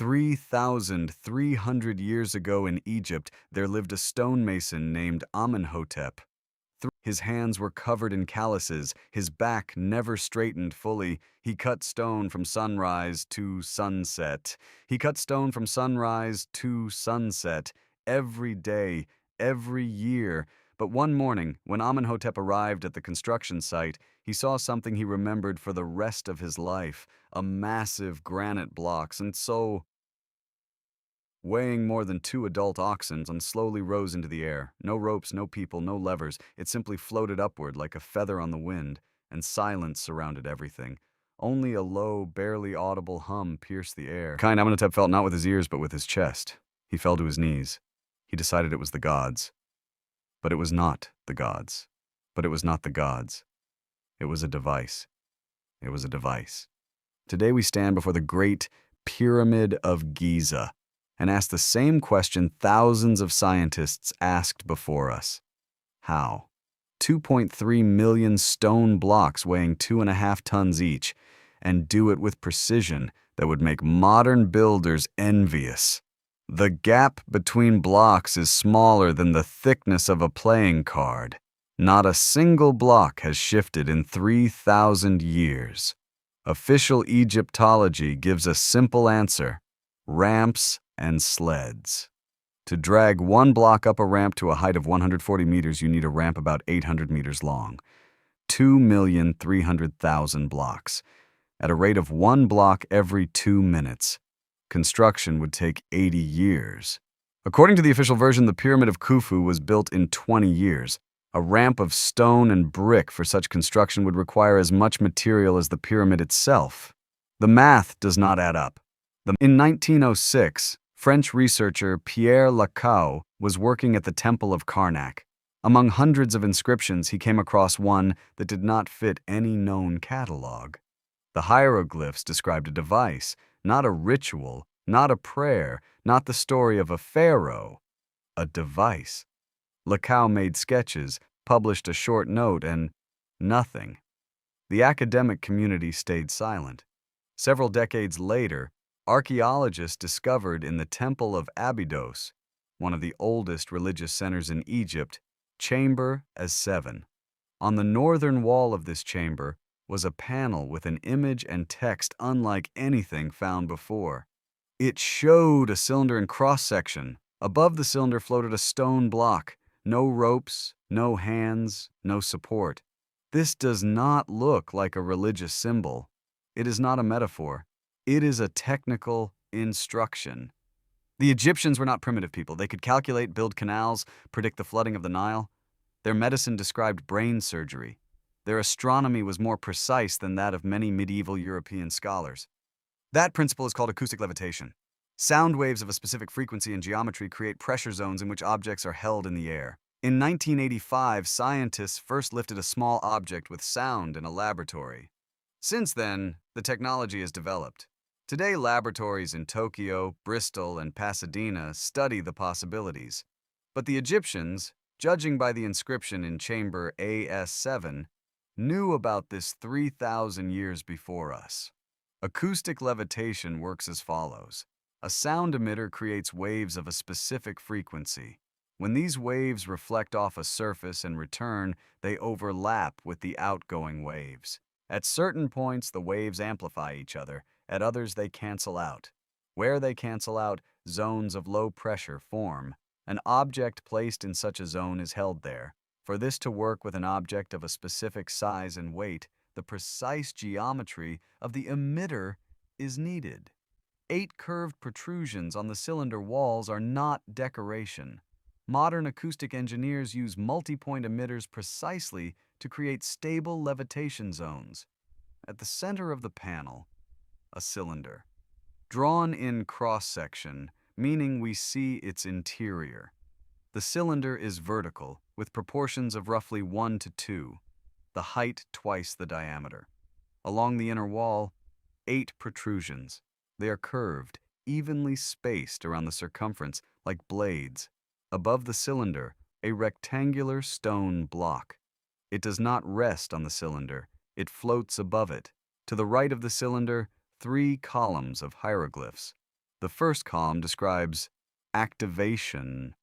3,300 years ago in Egypt, there lived a stonemason named Amenhotep. His hands were covered in calluses, his back never straightened fully. He cut stone from sunrise to sunset. He cut stone from sunrise to sunset, every day, every year. But one morning, when Amenhotep arrived at the construction site, he saw something he remembered for the rest of his life, a massive granite blocks, and so weighing more than 2 adult oxen and slowly rose into the air. No ropes, no people, no levers. It simply floated upward like a feather on the wind, and silence surrounded everything. Only a low, barely audible hum pierced the air. Kind Amenhotep felt not with his ears but with his chest. He fell to his knees. He decided it was the gods. But it was not the gods. But it was not the gods. It was a device. It was a device. Today we stand before the great Pyramid of Giza and ask the same question thousands of scientists asked before us. How? 2.3 million stone blocks weighing 2.5 tons each, and do it with precision that would make modern builders envious. The gap between blocks is smaller than the thickness of a playing card. Not a single block has shifted in 3,000 years. Official Egyptology gives a simple answer: ramps and sleds. To drag one block up a ramp to a height of 140 meters, you need a ramp about 800 meters long. 2,300,000 blocks. At a rate of one block every 2 minutes. Construction would take 80 years. According to the official version, the Pyramid of Khufu was built in 20 years. A ramp of stone and brick for such construction would require as much material as the pyramid itself. The math does not add up. In 1906, French researcher Pierre Lecoq was working at the Temple of Karnak. Among hundreds of inscriptions, he came across one that did not fit any known catalog. The hieroglyphs described a device, not a ritual, not a prayer, not the story of a pharaoh. A device. Lecoq made sketches, published a short note, and nothing. The academic community stayed silent. Several decades later, archaeologists discovered in the Temple of Abydos, one of the oldest religious centers in Egypt, chamber as-7. On the northern wall of this chamber was a panel with an image and text unlike anything found before. It showed a cylinder in cross-section. Above the cylinder floated a stone block. No ropes, no hands, no support. This does not look like a religious symbol. It is not a metaphor. It is a technical instruction. The Egyptians were not primitive people. They could calculate, build canals, predict the flooding of the Nile. Their medicine described brain surgery. Their astronomy was more precise than that of many medieval European scholars. That principle is called acoustic levitation. Sound waves of a specific frequency and geometry create pressure zones in which objects are held in the air. In 1985, scientists first lifted a small object with sound in a laboratory. Since then, the technology has developed. Today, laboratories in Tokyo, Bristol, and Pasadena study the possibilities. But the Egyptians, judging by the inscription in chamber AS7, knew about this 3,000 years before us. Acoustic levitation works as follows. A sound emitter creates waves of a specific frequency. When these waves reflect off a surface and return, they overlap with the outgoing waves. At certain points, the waves amplify each other. At others, they cancel out. Where they cancel out, zones of low pressure form. An object placed in such a zone is held there. For this to work with an object of a specific size and weight, the precise geometry of the emitter is needed. 8 curved protrusions on the cylinder walls are not decoration. Modern acoustic engineers use multi-point emitters precisely to create stable levitation zones. At the center of the panel, a cylinder. Drawn in cross-section, meaning we see its interior. The cylinder is vertical, with proportions of roughly 1:2, the height twice the diameter. Along the inner wall, 8 protrusions. They are curved, evenly spaced around the circumference like blades. Above the cylinder, a rectangular stone block. It does not rest on the cylinder, it floats above it. To the right of the cylinder, 3 columns of hieroglyphs. The first column describes activation.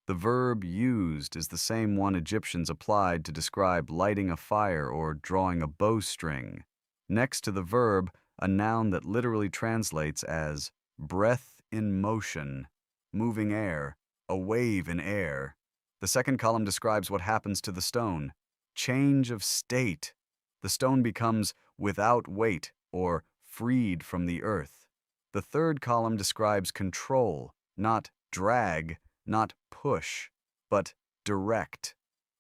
The verb used is the same one Egyptians applied to describe lighting a fire or drawing a bowstring. Next to the verb, a noun that literally translates as breath in motion, moving air, a wave in air. The second column describes what happens to the stone. Change of state. The stone becomes without weight or freed from the earth. The third column describes control, not drag, not push, but direct,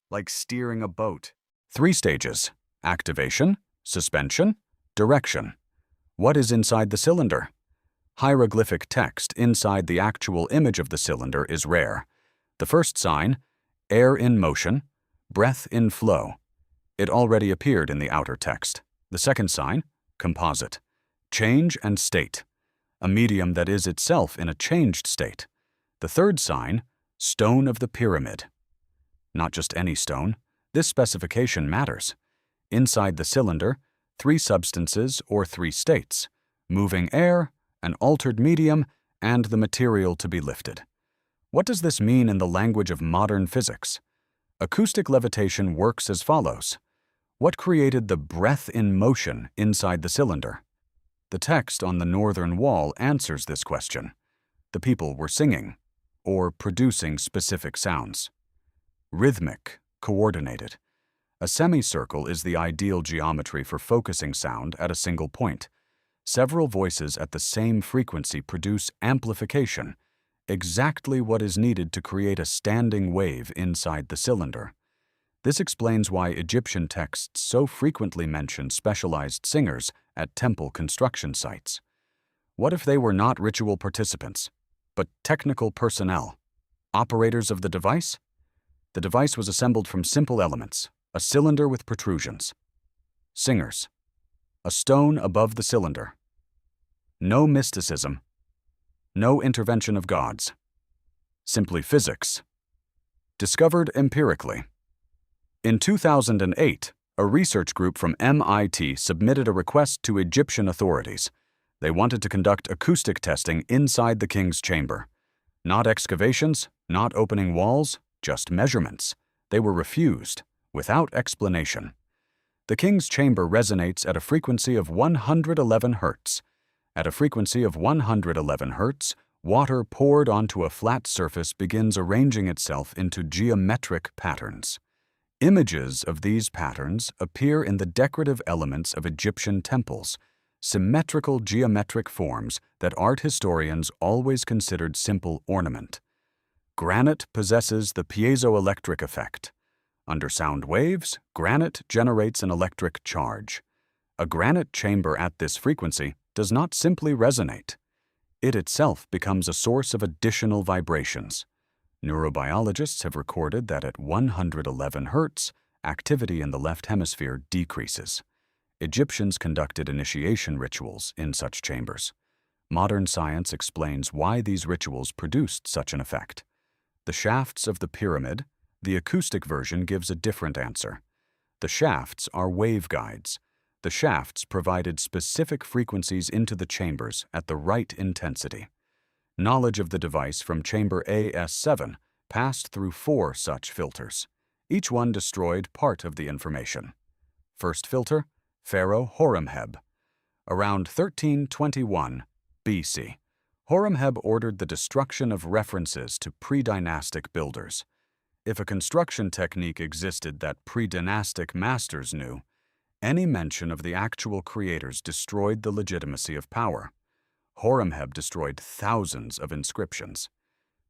like steering a boat. 3 stages: activation, suspension, direction. What is inside the cylinder? Hieroglyphic text inside the actual image of the cylinder is rare. The first sign, air in motion, breath in flow. It already appeared in the outer text. The second sign, composite, change and state, a medium that is itself in a changed state. The third sign, stone of the pyramid. Not just any stone, this specification matters. Inside the cylinder, 3 substances or 3 states, moving air, an altered medium, and the material to be lifted. What does this mean in the language of modern physics? Acoustic levitation works as follows. What created the breath in motion inside the cylinder? The text on the northern wall answers this question. The people were singing, or producing specific sounds. Rhythmic, coordinated. A semicircle is the ideal geometry for focusing sound at a single point. Several voices at the same frequency produce amplification, exactly what is needed to create a standing wave inside the cylinder. This explains why Egyptian texts so frequently mention specialized singers at temple construction sites. What if they were not ritual participants, but technical personnel, operators of the device? The device was assembled from simple elements, a cylinder with protrusions. Singers. A stone above the cylinder. No mysticism. No intervention of gods. Simply physics. Discovered empirically. In 2008, a research group from MIT submitted a request to Egyptian authorities. They wanted to conduct acoustic testing inside the king's chamber. Not excavations, not opening walls, just measurements. They were refused, without explanation. The king's chamber resonates at a frequency of 111 Hz. At a frequency of 111 Hz, water poured onto a flat surface begins arranging itself into geometric patterns. Images of these patterns appear in the decorative elements of Egyptian temples, symmetrical geometric forms that art historians always considered simple ornament. Granite possesses the piezoelectric effect. Under sound waves, granite generates an electric charge. A granite chamber at this frequency does not simply resonate. It itself becomes a source of additional vibrations. Neurobiologists have recorded that at 111 Hz, activity in the left hemisphere decreases. Egyptians conducted initiation rituals in such chambers. Modern science explains why these rituals produced such an effect. The shafts of the pyramid, the acoustic version gives a different answer. The shafts are waveguides. The shafts provided specific frequencies into the chambers at the right intensity. Knowledge of the device from chamber AS7 passed through 4 such filters. Each one destroyed part of the information. First filter, Pharaoh Horemheb. Around 1321 BC, Horemheb ordered the destruction of references to pre-dynastic builders. If a construction technique existed that pre-dynastic masters knew, any mention of the actual creators destroyed the legitimacy of power. Horemheb destroyed thousands of inscriptions.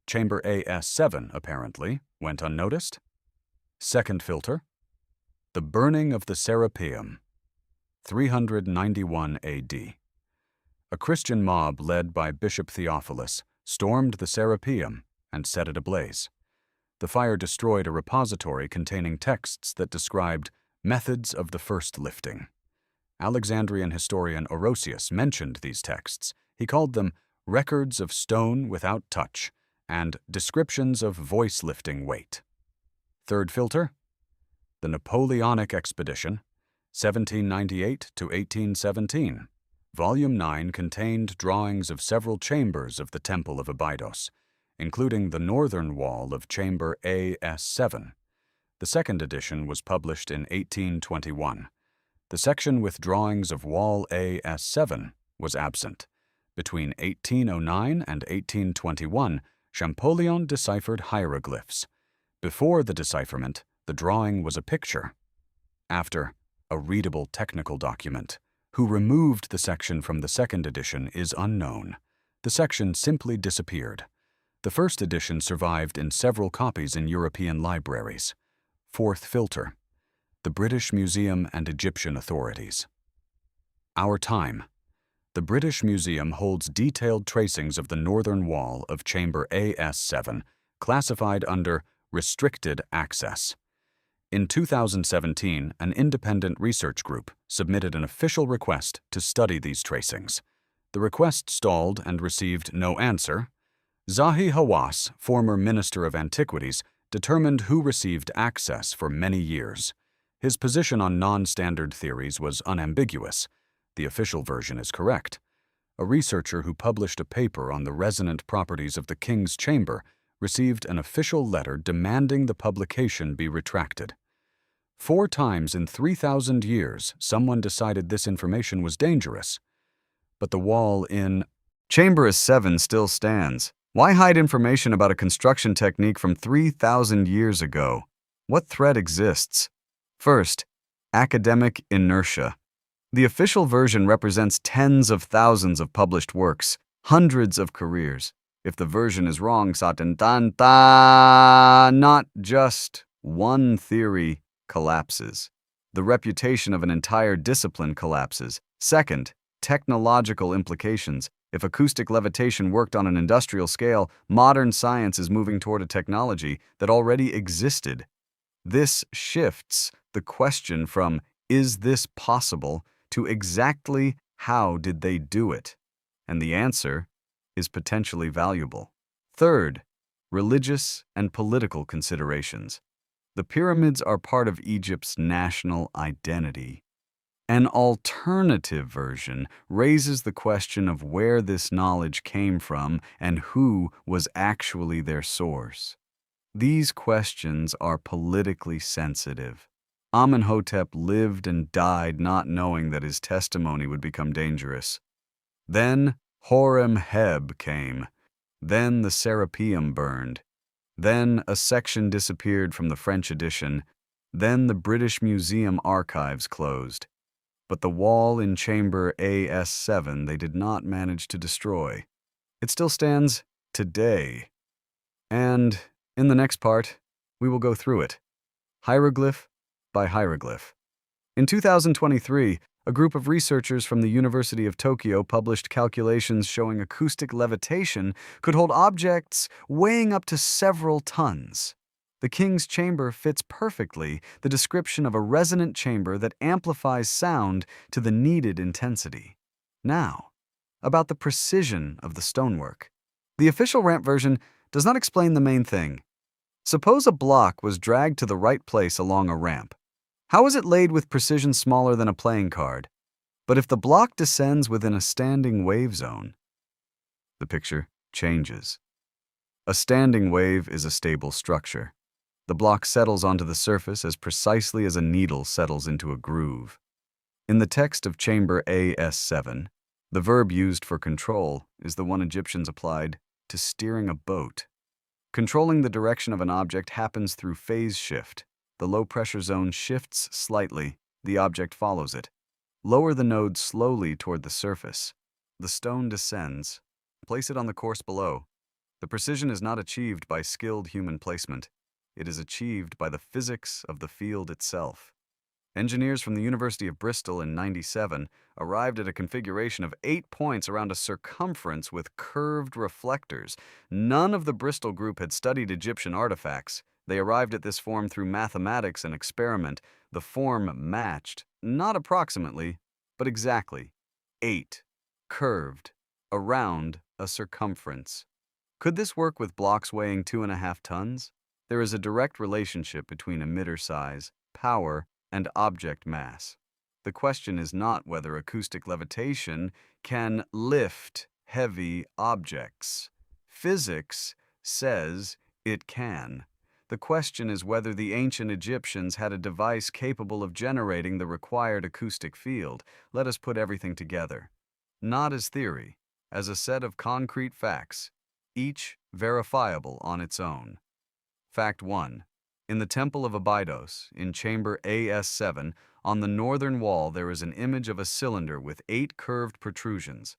Chamber AS7, apparently, went unnoticed. Second filter, the burning of the Serapeum, 391 AD. A Christian mob led by Bishop Theophilus stormed the Serapeum and set it ablaze. The fire destroyed a repository containing texts that described methods of the first lifting. Alexandrian historian Orosius mentioned these texts. He called them records of stone without touch and descriptions of voice-lifting weight. Third filter, the Napoleonic expedition, 1798 to 1817. Volume 9 contained drawings of several chambers of the Temple of Abydos, including the northern wall of Chamber AS7. The second edition was published in 1821. The section with drawings of wall AS7 was absent. Between 1809 and 1821, Champollion deciphered hieroglyphs. Before the decipherment, the drawing was a picture. After, a readable technical document. Who removed the section from the second edition is unknown. The section simply disappeared. The first edition survived in several copies in European libraries. Fourth filter: the British Museum and Egyptian authorities. Our time. The British Museum holds detailed tracings of the northern wall of Chamber AS7, classified under restricted access. In 2017, an independent research group submitted an official request to study these tracings. The request stalled and received no answer. Zahi Hawass, former Minister of Antiquities, determined who received access for many years. His position on non-standard theories was unambiguous. The official version is correct. A researcher who published a paper on the resonant properties of the King's Chamber received an official letter demanding the publication be retracted. 4 times in 3,000 years, someone decided this information was dangerous. But the wall in Chamber A7 still stands. Why hide information about a construction technique from 3,000 years ago? What threat exists? First, academic inertia. The official version represents tens of thousands of published works, hundreds of careers. If the version is wrong, not just one theory collapses. The reputation of an entire discipline collapses. Second, technological implications. If acoustic levitation worked on an industrial scale, modern science is moving toward a technology that already existed. This shifts the question from, is this possible, to exactly how did they do it? And the answer is potentially valuable. Third, religious and political considerations. The pyramids are part of Egypt's national identity. An alternative version raises the question of where this knowledge came from and who was actually their source. These questions are politically sensitive. Amenhotep lived and died not knowing that his testimony would become dangerous. Then Horemheb came. Then the Serapeum burned. Then a section disappeared from the French edition. Then the British Museum archives closed. But the wall in Chamber AS7 they did not manage to destroy. It still stands today. And in the next part, we will go through it, hieroglyph by hieroglyph. In 2023, a group of researchers from the University of Tokyo published calculations showing acoustic levitation could hold objects weighing up to several tons. The King's Chamber fits perfectly the description of a resonant chamber that amplifies sound to the needed intensity. Now, about the precision of the stonework. The official ramp version does not explain the main thing. Suppose a block was dragged to the right place along a ramp. How is it laid with precision smaller than a playing card? But if the block descends within a standing wave zone, the picture changes. A standing wave is a stable structure. The block settles onto the surface as precisely as a needle settles into a groove. In the text of Chamber AS7, the verb used for control is the one Egyptians applied to steering a boat. Controlling the direction of an object happens through phase shift. The low-pressure zone shifts slightly. The object follows it. Lower the node slowly toward the surface. The stone descends. Place it on the course below. The precision is not achieved by skilled human placement. It is achieved by the physics of the field itself. Engineers from the University of Bristol in '97 arrived at a configuration of 8 points around a circumference with curved reflectors. None of the Bristol group had studied Egyptian artifacts. They arrived at this form through mathematics and experiment. The form matched, not approximately, but exactly. 8, curved, around a circumference. Could this work with blocks weighing 2.5 tons? There is a direct relationship between emitter size, power, and object mass. The question is not whether acoustic levitation can lift heavy objects. Physics says it can. The question is whether the ancient Egyptians had a device capable of generating the required acoustic field. Let us put everything together. Not as theory, as a set of concrete facts, each verifiable on its own. Fact 1. In the Temple of Abydos, in chamber AS7, on the northern wall there is an image of a cylinder with 8 curved protrusions.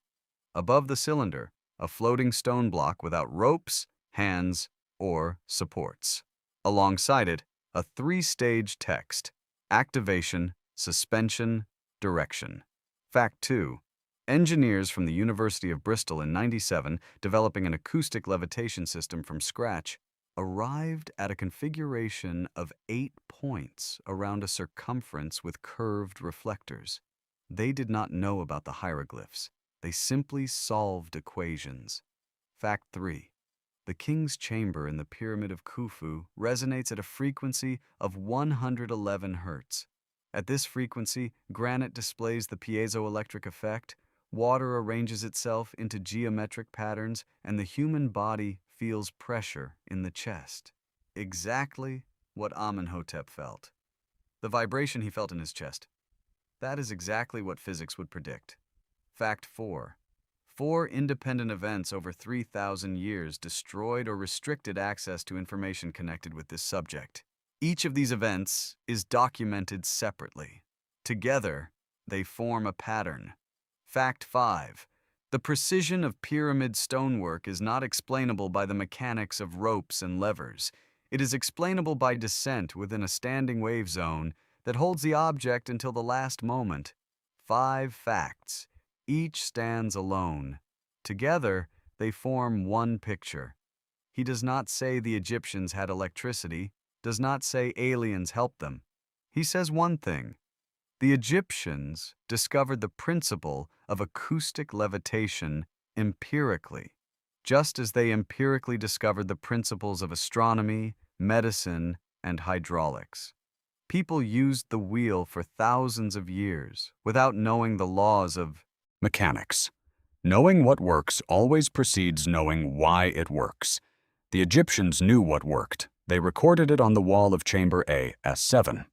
Above the cylinder, a floating stone block without ropes, hands, or supports. Alongside it, a 3-stage text: activation, suspension, direction. Fact 2. Engineers from the University of Bristol in '97, developing an acoustic levitation system from scratch, arrived at a configuration of 8 points around a circumference with curved reflectors. They did not know about the hieroglyphs. They simply solved equations. Fact 3. The king's chamber in the Pyramid of Khufu resonates at a frequency of 111 Hz. At this frequency, granite displays the piezoelectric effect, water arranges itself into geometric patterns, and the human body feels pressure in the chest. Exactly what Amenhotep felt. The vibration he felt in his chest. That is exactly what physics would predict. Fact 4. 4 independent events over 3,000 years destroyed or restricted access to information connected with this subject. Each of these events is documented separately. Together, they form a pattern. Fact 5. The precision of pyramid stonework is not explainable by the mechanics of ropes and levers. It is explainable by descent within a standing wave zone that holds the object until the last moment. 5 facts. Each stands alone. Together, they form one picture. He does not say the Egyptians had electricity, does not say aliens helped them. He says one thing. The Egyptians discovered the principle of acoustic levitation empirically, just as they empirically discovered the principles of astronomy, medicine, and hydraulics. People used the wheel for thousands of years without knowing the laws of mechanics. Knowing what works always precedes knowing why it works. The Egyptians knew what worked. They recorded it on the wall of chamber AS7.